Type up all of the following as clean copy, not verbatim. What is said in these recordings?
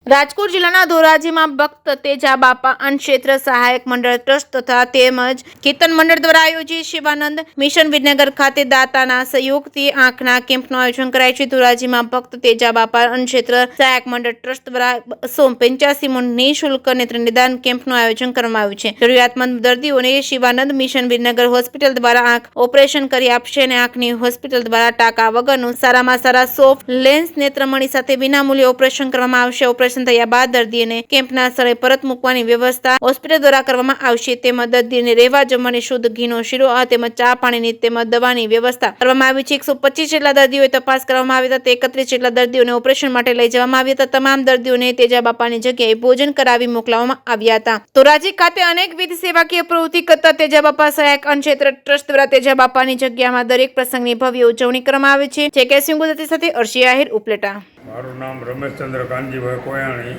રાજકોટ જિલ્લાના ધોરાજીમાં ભક્ત તેજા બાપા અન્નક્ષેત્ર સહાયક મંડળ ટ્રસ્ટ તથા તેમજ કીર્તન મંડળ દ્વારા આયોજિત શિવાનંદ મિશન વિદ્યાનગર ખાતે દાતાના સહયોગથી આંખના કેમ્પનું આયોજન કરાયું છે। ધોરાજીમાં ભક્ત તેજા બાપા અન્નક્ષેત્ર સહાયક મંડળ ટ્રસ્ટ દ્વારા 285 નિઃશુલ્ક નેત્ર નિદાન કેમ્પનું આયોજન કરવામાં આવ્યું છે। જરૂરિયાતમંદ દર્દીઓને શિવાનંદ મિશન વિદ્યાનગર હોસ્પિટલ દ્વારા આંખ ઓપરેશન કરી આપશે અને આંખની હોસ્પિટલ દ્વારા ટાંકા વગરનું સારામાં સારા સોફ્ટ લેન્સ નેત્રમણી સાથે વિનામૂલ્યે ઓપરેશન કરવામાં આવશે। ઓપરેશન થયા બાદ દર્દીને કેમ્પના સ્થળે પરત મૂકવાની વ્યવસ્થા હોસ્પિટલ દ્વારા કરવામાં આવશે। તેમજ દર્દીને રહેવા જમવાની શુદ્ધ ઘીનો શીરો તેમજ ચા પાણીની તેમજ દવાની વ્યવસ્થા કરવામાં આવી છે। 125 જેટલા દર્દીઓએ તપાસ કરવામાં આવ્યા હતા। 31 જેટલા દર્દીઓને ઓપરેશન માટે લઈ જવામાં આવ્યા હતા। તમામ દર્દીઓને તેજા બાપાની જગ્યાએ ભોજન કરાવી મોકલવામાં આવ્યા હતા। ધોરાજી ખાતે અનેકવિધ સેવાકીય પ્રવૃત્તિ કરતા તેજા બાપા સહાયક અન્નક્ષેત્ર ટ્રસ્ટ દ્વારા તેજા બાપાની જગ્યામાં દરેક પ્રસંગની ભવ્ય ઉજવણી કરવામાં આવે છે। જે ગુજરાતી સાથે અર્શી આહિર ઉપલેટા। મારું નામ રમેશચંદ્ર કાનજીભાઈ કોયાણી।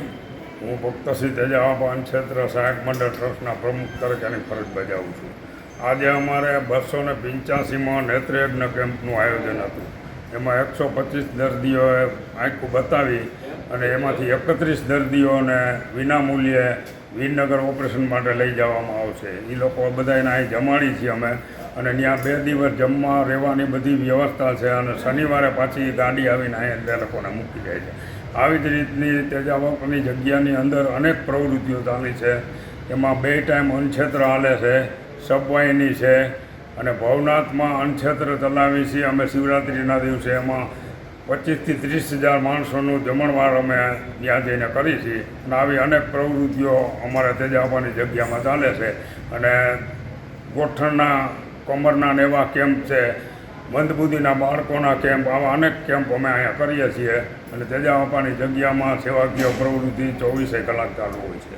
હું ભક્ત શ્રી તેજા બાપા અન્નક્ષેત્ર સહાયક મંડળ ટ્રસ્ટના પ્રમુખ તરીકેની ફરજ બજાવું છું। આજે અમારે 285માં નેત્રયજ્ઞ કેમ્પનું આયોજન હતું। એમાં 125 દર્દીઓએ આંખું બતાવી અને એમાંથી 31 દર્દીઓને વિનામૂલ્યે વિનગર ઓપરેશન માટે લઈ જવામાં આવશે। એ લોકો બધાને અહીં જમાડી છીએ અમે અને ત્યાં 2 દિવસ જમવા રહેવાની બધી વ્યવસ્થા છે અને શનિવારે પાછી ગાડી આવીને અહીં તે લોકોને મૂકી જાય છે। આવી જ રીતની તેજા બાપાની જગ્યાની અંદર અનેક પ્રવૃત્તિઓ ચાલી છે। એમાં 2 ટાઈમ અન્નક્ષેત્ર હાલે છે, સબવાહિની છે અને ભવનાથમાં અન્નક્ષેત્ર ચલાવી છીએ અમે શિવરાત્રિના દિવસે। એમાં 25 થી 30 હજાર માણસોનું જમણવાર અમે ત્યાં જઈને કરી છીએ અને આવી અનેક પ્રવૃત્તિઓ અમારા તેજા બાપાની જગ્યામાં ચાલે છે। અને ગોઠણના કમરના ને એવા કેમ્પ છે, મંદબુદ્ધિના બાળકોના કેમ્પ, આવા અનેક કેમ્પ અમે અહીંયા કરીએ છીએ અને તેજા બાપાની જગ્યામાં સેવાકીય પ્રવૃત્તિ 24 કલાક ચાલુ હોય છે।